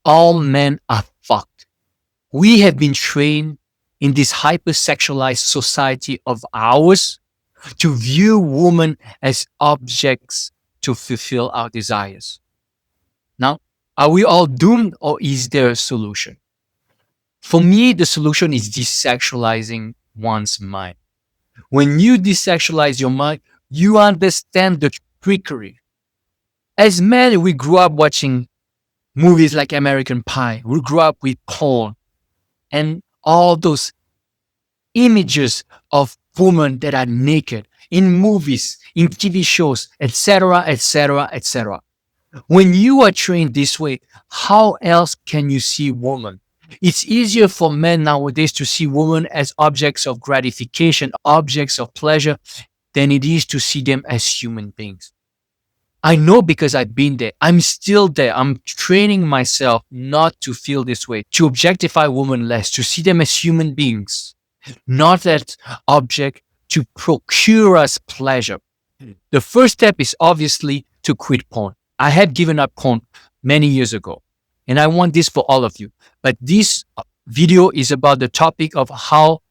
All men are fucked. We have been trained in this hypersexualized society of ours to view women as objects to fulfill our desires. Now, are we all doomed or is there a solution? For me, the solution is desexualizing one's mind. When you desexualize your mind, you understand the trickery. As men, we grew up watching movies like American Pie. We grew up with porn and all those images of women that are naked in movies, in TV shows, etc., etc., etc. When you are trained this way, how else can you see women? It's easier for men nowadays to see women as objects of gratification, objects of pleasure, than it is to see them as human beings. I know because I've been there. I'm still there. I'm training myself not to feel this way, to objectify women less, to see them as human beings, not that object to procure us pleasure. The first step is obviously to quit porn. I had given up porn many years ago, and I want this for all of you. But this video is about the topic of how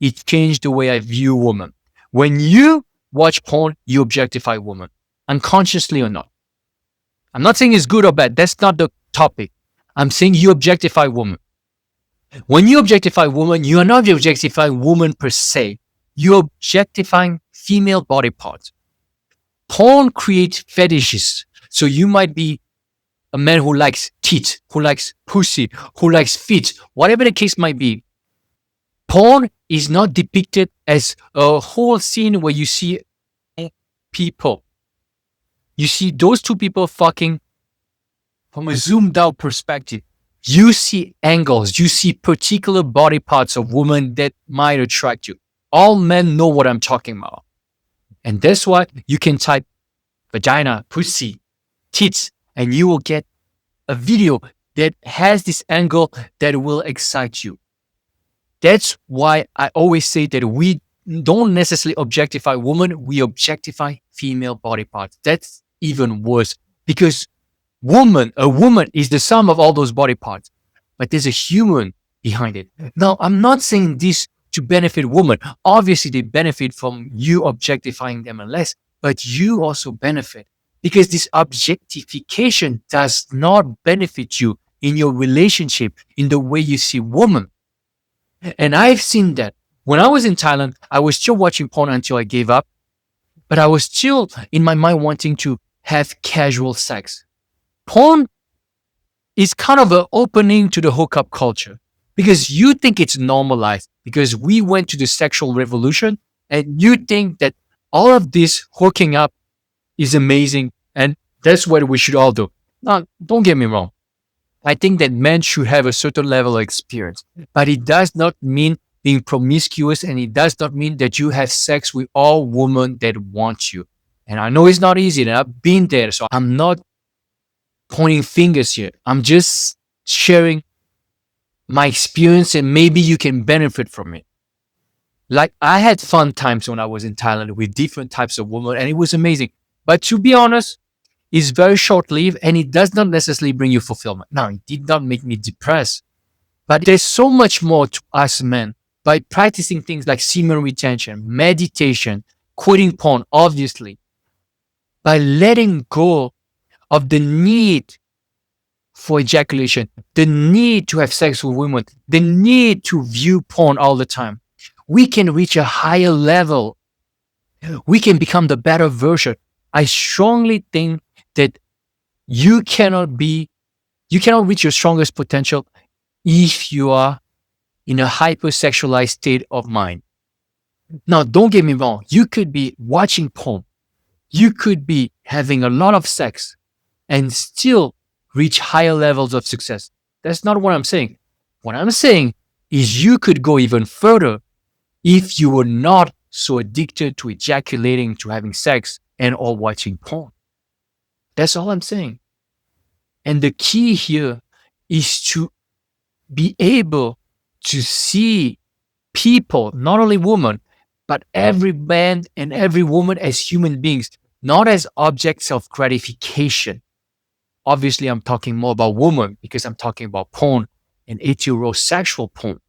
it changed the way I view women. When you watch porn, you objectify women, unconsciously or not. I'm not saying it's good or bad. That's not the topic. I'm saying you objectify women. When you objectify women, you are not objectifying women per se. You're objectifying female body parts. Porn creates fetishes. So you might be a man who likes teeth, who likes pussy, who likes feet, whatever the case might be. Porn is not depicted as a whole scene where you see people. You see those two people fucking from a zoomed out perspective. You see angles, you see particular body parts of women that might attract you. All men know what I'm talking about. And that's why you can type vagina, pussy, tits, and you will get a video that has this angle that will excite you. That's why I always say that we don't necessarily objectify women, we objectify female body parts. That's even worse because a woman is the sum of all those body parts, but there's a human behind it. Now, I'm not saying this to benefit women. Obviously, they benefit from you objectifying them less, but you also benefit because this objectification does not benefit you in your relationship, in the way you see women. And I've seen that. When I was in Thailand, I was still watching porn until I gave up, but I was still in my mind wanting to have casual sex. Porn is kind of an opening to the hookup culture because you think it's normalized because we went to the sexual revolution and you think that all of this hooking up is amazing and that's what we should all do. Now, don't get me wrong. I think that men should have a certain level of experience, but it does not mean being promiscuous and it does not mean that you have sex with all women that want you. And I know it's not easy and I've been there, so I'm not pointing fingers here. I'm just sharing my experience and maybe you can benefit from it. Like I had fun times when I was in Thailand with different types of women and it was amazing. But to be honest, it's very short-lived and it does not necessarily bring you fulfillment. Now, it did not make me depressed, but there's so much more to us men by practicing things like semen retention, meditation, quitting porn, obviously, by letting go of the need for ejaculation, the need to have sex with women, the need to view porn all the time. We can reach a higher level. We can become the better version. I strongly think that you cannot reach your strongest potential if you are in a hypersexualized state of mind. Now, don't get me wrong. You could be watching porn. You could be having a lot of sex and still reach higher levels of success. That's not what I'm saying. What I'm saying is you could go even further if you were not so addicted to ejaculating, to having sex, and or watching porn. That's all I'm saying. And the key here is to be able to see people, not only women, but every man and every woman as human beings, not as objects of gratification, obviously I'm talking more about women because I'm talking about porn and heterosexual porn.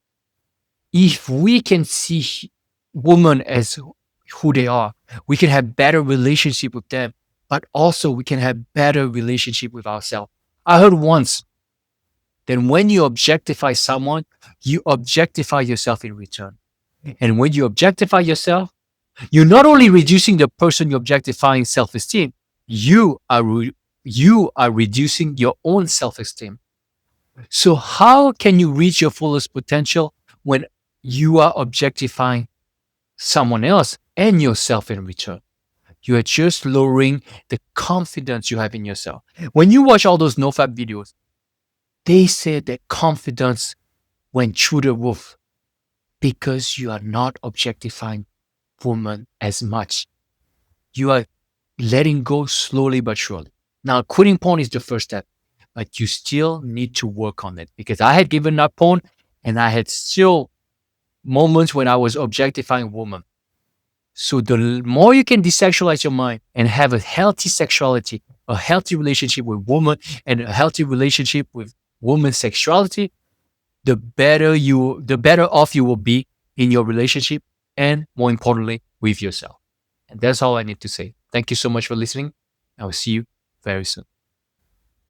If we can see women as who they are, we can have better relationship with them, but also we can have better relationship with ourselves. I heard once that when you objectify someone, you objectify yourself in return. And when you objectify yourself, you're not only reducing the person you're objectifying self-esteem, you are you are reducing your own self-esteem. So how can you reach your fullest potential when you are objectifying someone else and yourself in return? You are just lowering the confidence you have in yourself. When you watch all those nofap videos, they say that confidence went through the roof because you are not objectifying women as much. You are letting go slowly but surely. Now, quitting porn is the first step, but you still need to work on it because I had given up porn and I had still moments when I was objectifying women. So the more you can desexualize your mind and have a healthy sexuality, a healthy relationship with women, and a healthy relationship with women's sexuality, the better off you will be in your relationship and more importantly with yourself. And that's all I need to say. Thank you so much for listening. I will see you very soon.